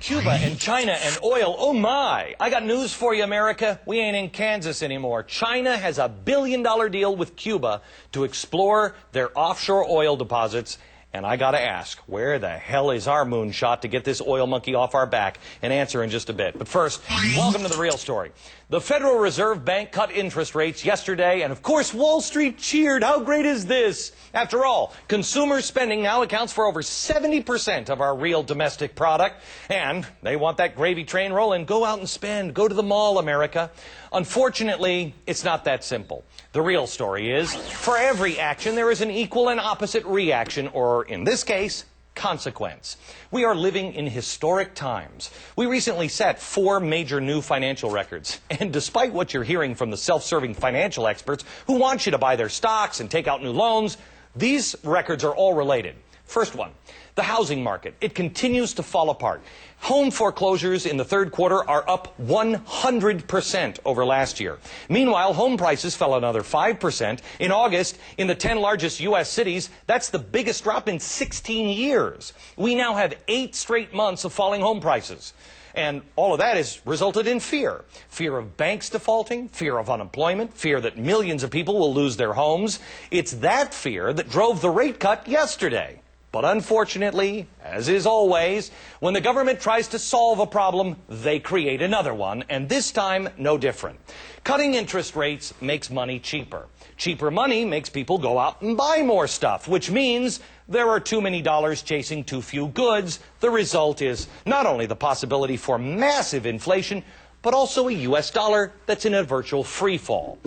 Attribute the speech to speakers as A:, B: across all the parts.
A: Cuba and China and oil, oh my. I got news for you, America. We ain't in Kansas anymore. China has a $1 billion deal with Cuba to explore their offshore oil deposits. And I gotta ask, where the hell is our moonshot to get this oil monkey off our back? An answer in just a bit. But first, welcome to the real story. The Federal Reserve Bank cut interest rates yesterday, and of course Wall Street cheered. How great is this? After all, consumer spending now accounts for over 70% of our real domestic product, and they want that gravy train rolling. Go out and spend. Go to the mall, America. Unfortunately, it's not that simple. The real story is, for every action, there is an equal and opposite reaction, or in this case, consequence. We are living in historic times. We recently set 4 major new financial records. And despite what you're hearing from the self-serving financial experts who want you to buy their stocks and take out new loans, these records are all related. First one, the housing market. It continues to fall apart. Home foreclosures in the third quarter are up 100% over last year. Meanwhile, home prices fell another 5%. In August, in the 10 largest U.S. cities, that's the biggest drop in 16 years. We now have 8 straight months of falling home prices. And all of that has resulted in fear. Fear of banks defaulting, fear of unemployment, fear that millions of people will lose their homes. It's that fear that drove the rate cut yesterday. But unfortunately, as is always, when the government tries to solve a problem, they create another one, and this time, no different. Cutting interest rates makes money cheaper. Cheaper money makes people go out and buy more stuff, which means there are too many dollars chasing too few goods. The result is not only the possibility for massive inflation, but also a U.S. dollar that's in a virtual free fall.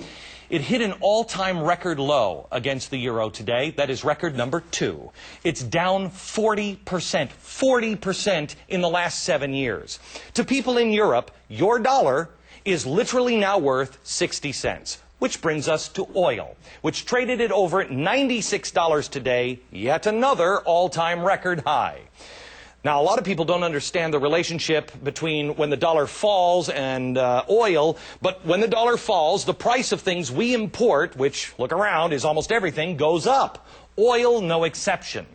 A: It hit an all-time record low against the euro today. That is record number 2. It's down 40% in the last 7 years. To people in Europe, your dollar is literally now worth 60 cents. Which brings us to oil, which traded at over $96 today, yet another all-time record high. Now, a lot of people don't understand the relationship between when the dollar falls and oil, but when the dollar falls, the price of things we import, which, look around, is almost everything, goes up. Oil, no exception.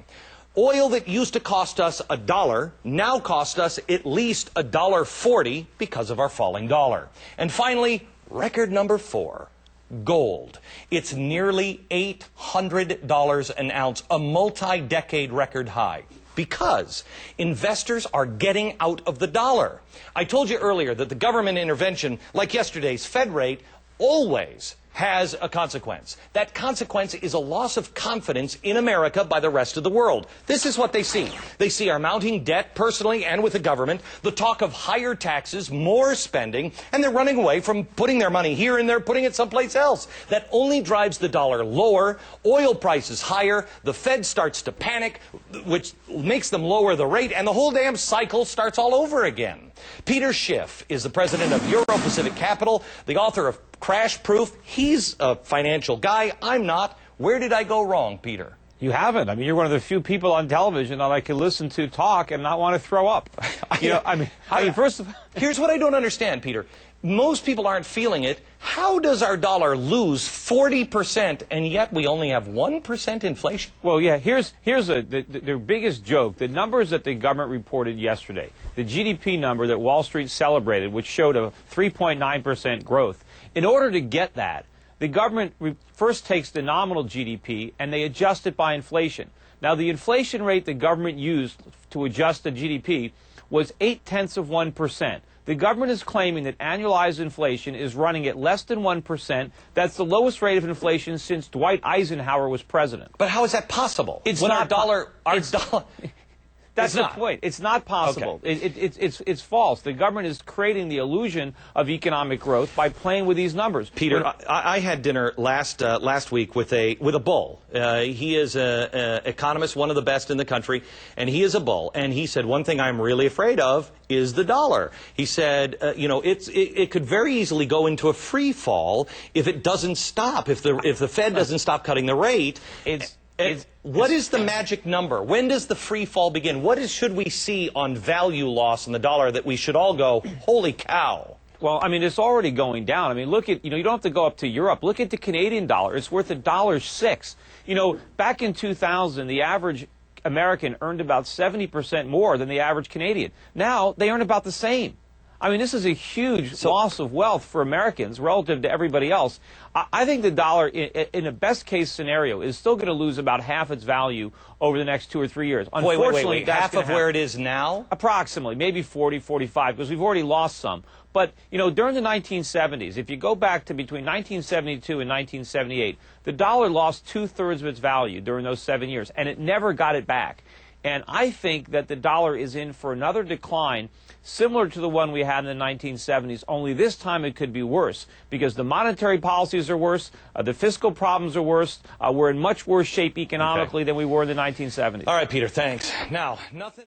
A: Oil that used to cost us $1 now costs us at least $1.40 because of our falling dollar. And finally, record number 4. Gold. It's nearly $800 an ounce, a multi-decade record high. Because investors are getting out of the dollar. I told you earlier that the government intervention, like yesterday's Fed rate, always has a consequence. That consequence is a loss of confidence in America by the rest of the world. This is what they see. They see our mounting debt personally and with the government, the talk of higher taxes, more spending, and they're running away from putting their money here and they're putting it someplace else. That only drives the dollar lower, oil prices higher, the Fed starts to panic, which makes them lower the rate, and the whole damn cycle starts all over again. Peter Schiff is the president of Euro Pacific Capital, the author of Crash Proof. He's a financial guy. I'm not. Where did I go wrong, Peter?
B: You haven't. I mean, you're one of the few people on television that I can listen to talk and not want to throw up. First of all,
A: here's what I don't understand, Peter. Most people aren't feeling it. How does our dollar lose 40% and yet we only have 1% inflation?
B: Well, yeah, here's their biggest joke. The numbers that the government reported yesterday, the GDP number that Wall Street celebrated, which showed a 3.9% growth. In order to get that, the government first takes the nominal GDP and they adjust it by inflation. Now, the inflation rate the government used to adjust the GDP was 0.8%. The government is claiming that annualized inflation is running at less than 1%. That's the lowest rate of inflation since Dwight Eisenhower was president.
A: But how is that possible?
B: It's
A: when
B: not That's the point. It's not possible.
A: Okay.
B: It's false. The government is creating the illusion of economic growth by playing with these numbers.
A: Peter, I had dinner last week with a bull. He is an economist, one of the best in the country, and he is a bull. And he said, one thing I'm really afraid of is the dollar. He said, it could very easily go into a free fall if it doesn't stop, if the Fed doesn't stop cutting the rate. What is the magic number? When does the free fall begin? Should we see on value loss in the dollar that we should all go, holy cow?
B: Well, I mean, it's already going down. I mean, look at, you don't have to go up to Europe. Look at the Canadian dollar. It's worth $1.06. Back in 2000, the average American earned about 70% more than the average Canadian. Now they earn about the same. I mean, this is a huge loss of wealth for Americans relative to everybody else. I think the dollar, in a best-case scenario, is still going to lose about half its value over the next 2 or 3 years. Unfortunately,
A: wait. Half of where it is now?
B: Approximately, maybe 40, 45, because we've already lost some. But, you know, during the 1970s, if you go back to between 1972 and 1978, the dollar lost 2/3 of its value during those 7 years, and it never got it back. And I think that the dollar is in for another decline similar to the one we had in the 1970s, only this time it could be worse because the monetary policies are worse, the fiscal problems are worse, we're in much worse shape economically than we were in the 1970s.
A: All right, Peter, thanks. Now, nothing...